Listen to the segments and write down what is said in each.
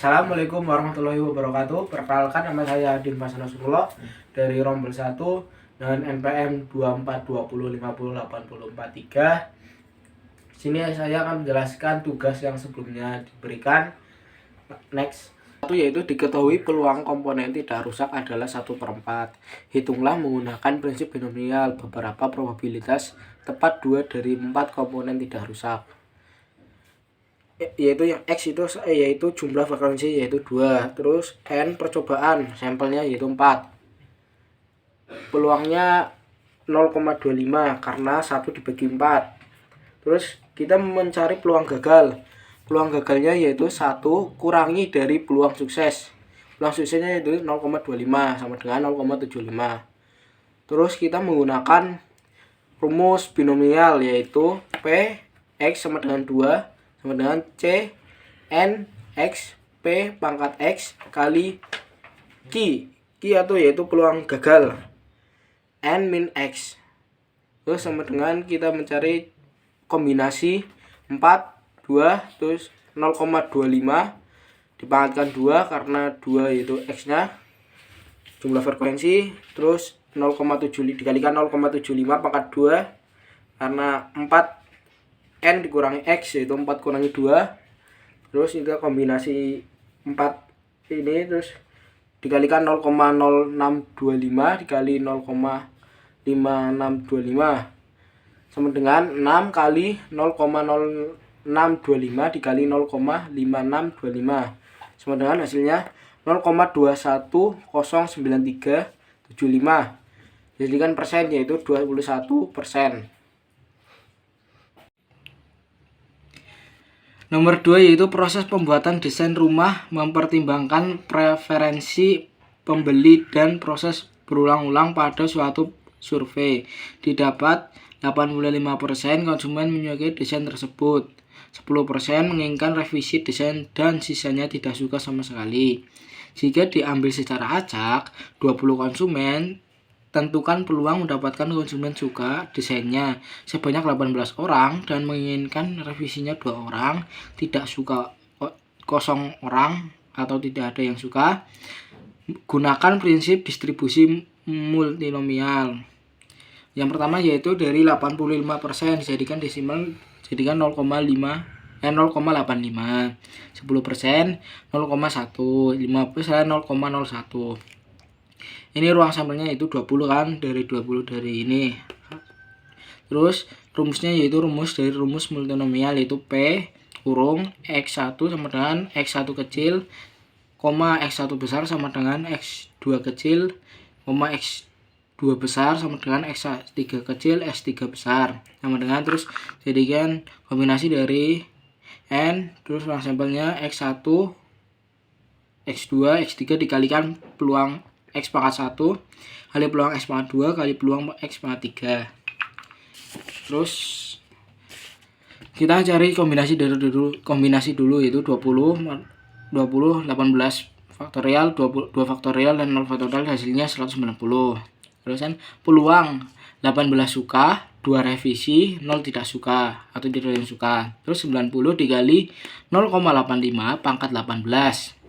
Assalamualaikum warahmatullahi wabarakatuh. Perkenalkan, nama saya Dimas Nasrullah dari Rombel 1 dengan NPM 2420508043. Sini saya akan menjelaskan tugas yang sebelumnya diberikan. Next. Satu, yaitu diketahui peluang komponen tidak rusak adalah 1/4. Hitunglah menggunakan prinsip binomial beberapa probabilitas tepat 2 dari 4 komponen tidak rusak. Yaitu yang X itu yaitu jumlah frekuensi yaitu 2, terus N percobaan sampelnya yaitu 4. Peluangnya 0,25 karena 1 dibagi 4. Terus kita mencari peluang gagal. Peluang gagalnya yaitu 1 kurangi dari peluang sukses. Peluang suksesnya yaitu 0,25 sama dengan 0,75. Terus kita menggunakan rumus binomial yaitu P X sama dengan 2 sama dengan C N X P pangkat X kali Q atau yaitu peluang gagal N min X. Terus sama dengan kita mencari kombinasi 4, 2, terus 0,25 dipangkatkan 2 karena 2 yaitu X nya jumlah frekuensi, terus 0,7 dikalikan 0,75 pangkat 2 karena 4 N dikurangi X yaitu 4 kurangi 2. Terus juga kombinasi 4 ini terus dikalikan 0,0625 dikali 0,5625 sama dengan 6 kali 0,0625 dikali 0,5625 sama dengan hasilnya 0,210935. Jadikan persen yaitu 21%. Nomor 2 yaitu proses pembuatan desain rumah mempertimbangkan preferensi pembeli dan proses berulang-ulang pada suatu survei. Didapat 85% konsumen menyukai desain tersebut, 10% menginginkan revisi desain dan sisanya tidak suka sama sekali. Jika diambil secara acak, 20 konsumen, tentukan peluang mendapatkan konsumen suka desainnya sebanyak 18 orang dan menginginkan revisinya 2 orang, tidak suka 0 orang atau tidak ada yang suka. Gunakan prinsip distribusi multinomial. Yang pertama yaitu dari 85% dijadikan desimal, jadikan 0,85, 10%, 0,1, 5% 0,01. Ini ruang sampelnya itu 20 kan, dari 20 dari ini. Terus rumusnya yaitu rumus dari rumus multinomial yaitu P kurung X1 sama dengan X1 kecil, X1 besar sama dengan X2 kecil, X2 besar sama dengan X3 kecil, X3 besar sama dengan, terus jadikan kombinasi dari N, terus ruang sampelnya X1, X2, X3 dikalikan peluang X pangkat 1 kali peluang X pangkat 2 kali peluang X pangkat 3. Terus kita cari kombinasi dulu yaitu 20 18 faktorial, 2 faktorial dan 0 faktorial hasilnya 190. Terus kan peluang 18 suka, 2 revisi, 0 tidak suka atau tidak yang suka. Terus 90 dikali 0,85 pangkat 18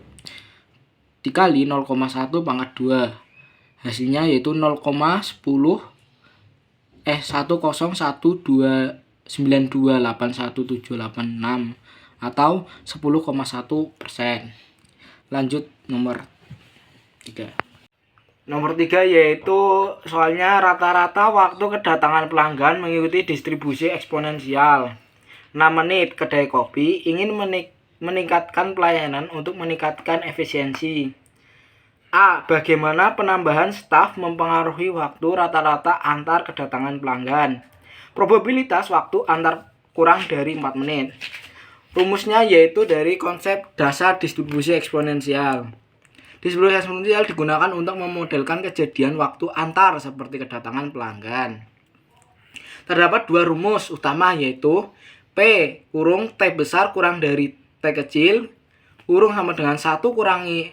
dikali 0,1 pangkat 2 hasilnya yaitu 1,10,112928176 atau 10,1%. Lanjut nomor 3. Nomor 3 yaitu soalnya rata-rata waktu kedatangan pelanggan mengikuti distribusi eksponensial. 6 menit kedai kopi ingin meningkatkan pelayanan untuk meningkatkan efisiensi. A. Bagaimana penambahan staf mempengaruhi waktu rata-rata antar kedatangan pelanggan? Probabilitas waktu antar kurang dari 4 menit. Rumusnya yaitu dari konsep dasar distribusi eksponensial. Distribusi eksponensial digunakan untuk memodelkan kejadian waktu antar seperti kedatangan pelanggan. Terdapat 2 rumus utama yaitu P kurung T besar kurang dari T kecil kurung sama dengan 1 kurangi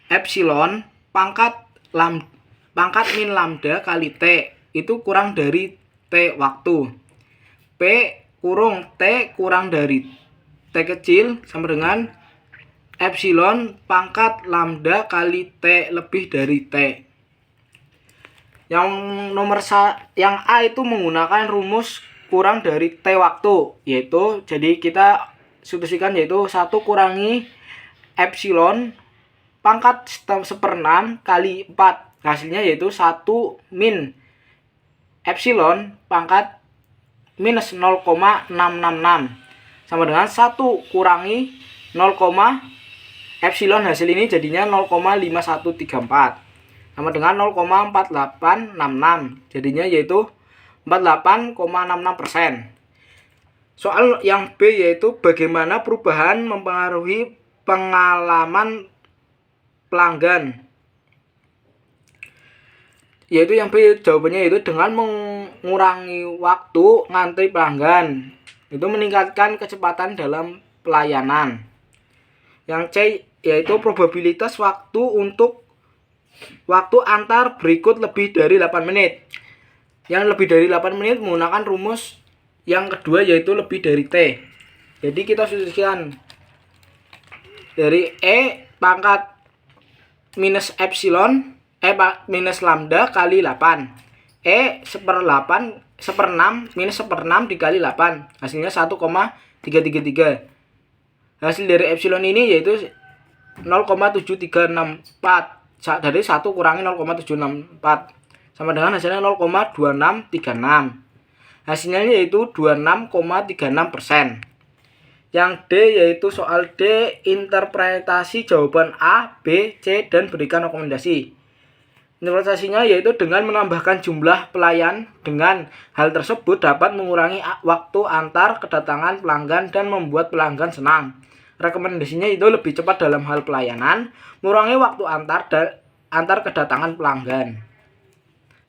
epsilon pangkat min lambda kali T itu kurang dari T waktu. P kurung T kurang dari T kecil sama dengan epsilon pangkat lambda kali T lebih dari T. Yang yang A itu menggunakan rumus kurang dari T waktu, yaitu jadi kita substitusikan yaitu 1 kurangi epsilon pangkat 1/6 kali 4. Hasilnya yaitu 1 min epsilon pangkat minus 0,666 sama dengan 1 kurangi 0, epsilon hasil ini jadinya 0,5134 sama dengan 0,4866 jadinya yaitu 48,66%. Soal yang B yaitu bagaimana perubahan mempengaruhi pengalaman pelanggan. Yaitu yang B jawabannya yaitu dengan mengurangi waktu ngantri pelanggan. Itu meningkatkan kecepatan dalam pelayanan. Yang C yaitu probabilitas waktu antar berikut lebih dari 8 menit. Yang lebih dari 8 menit menggunakan rumus yang kedua yaitu lebih dari T. Jadi kita substitusikan dari E pangkat minus epsilon minus lambda kali 8. E 1/6 minus 1/6 dikali 8. Hasilnya 1,333. Hasil dari epsilon ini yaitu 0,7364. Dari 1 kurangi 0,764 sama dengan hasilnya 0,2636. Hasilnya yaitu 26,36%. Yang D yaitu soal D interpretasi jawaban A, B, C dan berikan rekomendasi. Interpretasinya yaitu dengan menambahkan jumlah pelayan. Dengan hal tersebut dapat mengurangi waktu antar kedatangan pelanggan dan membuat pelanggan senang. Rekomendasinya itu lebih cepat dalam hal pelayanan, mengurangi waktu antar kedatangan pelanggan.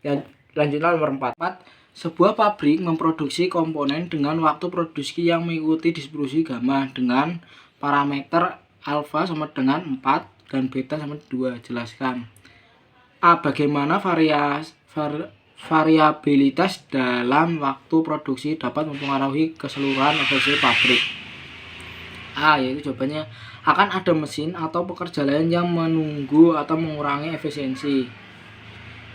Yang selanjutnya nomor 4. Sebuah pabrik memproduksi komponen dengan waktu produksi yang mengikuti distribusi gamma dengan parameter alfa sama dengan 4 dan beta sama 2. Jelaskan. A. Bagaimana variabilitas dalam waktu produksi dapat mempengaruhi keseluruhan efisiensi pabrik. A. Yaitu jawabannya akan ada mesin atau pekerja lain yang menunggu atau mengurangi efisiensi.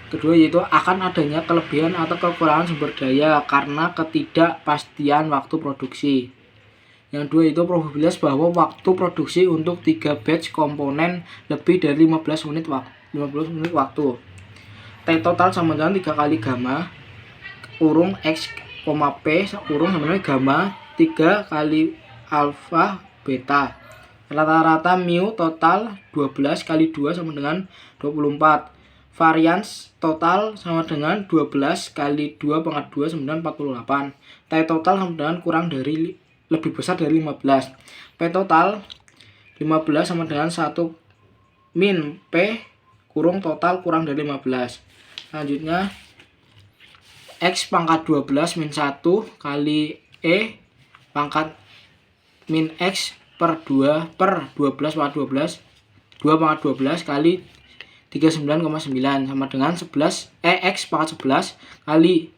Kedua yaitu akan adanya kelebihan atau kekurangan sumber daya karena ketidakpastian waktu produksi. Yang dua itu probabilitas bahwa waktu produksi untuk 3 batch komponen lebih dari 15 menit waktu. T total sama dengan 3 kali gamma kurung X, P kurung sama dengan gamma 3 kali alfa beta. Rata-rata mu total 12 kali 2 sama dengan 24. Varians total sama dengan 12 kali 2 pangkat 2 sama dengan 48. T total sama dengan lebih besar dari 15. P total 15 sama dengan 1 min P kurung total kurang dari 15. Selanjutnya X pangkat 12 min 1 kali E pangkat min X per 12 pangkat 12 2 pangkat 12 kali 39,9 sama dengan 11 X pangkat 11 kali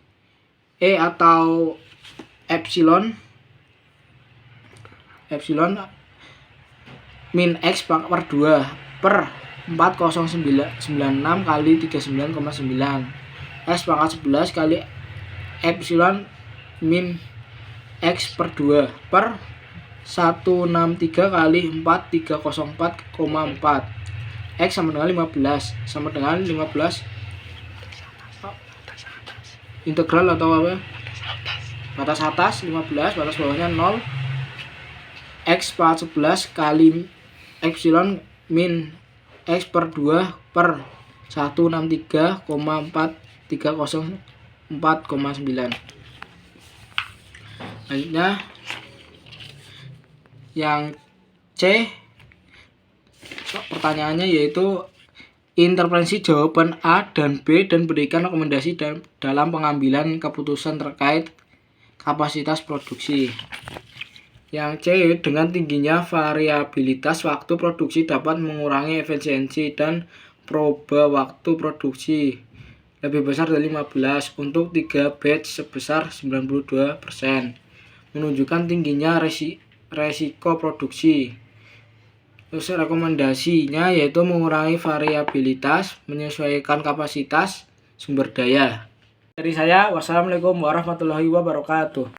E atau epsilon min X pangkat per 2 per 4096 kali 39,9 X pangkat 11 kali epsilon min X per 2 per 163 kali 4 304,4 X sama dengan 15 sama dengan 15 integral atau apa? Batas atas 15, batas bawahnya 0. X pangkat 11 kali epsilon min X per 2 per 163,4 304,9. Selanjutnya yang C pertanyaannya yaitu interpretasi jawaban A dan B dan berikan rekomendasi dalam pengambilan keputusan terkait kapasitas produksi. Yang C dengan tingginya variabilitas waktu produksi dapat mengurangi efisiensi dan proba waktu produksi lebih besar dari 15 untuk 3 batch sebesar 92%. Menunjukkan tingginya resiko produksi. Terus rekomendasinya yaitu mengurangi variabilitas, menyesuaikan kapasitas sumber daya. Dari saya, wassalamualaikum warahmatullahi wabarakatuh.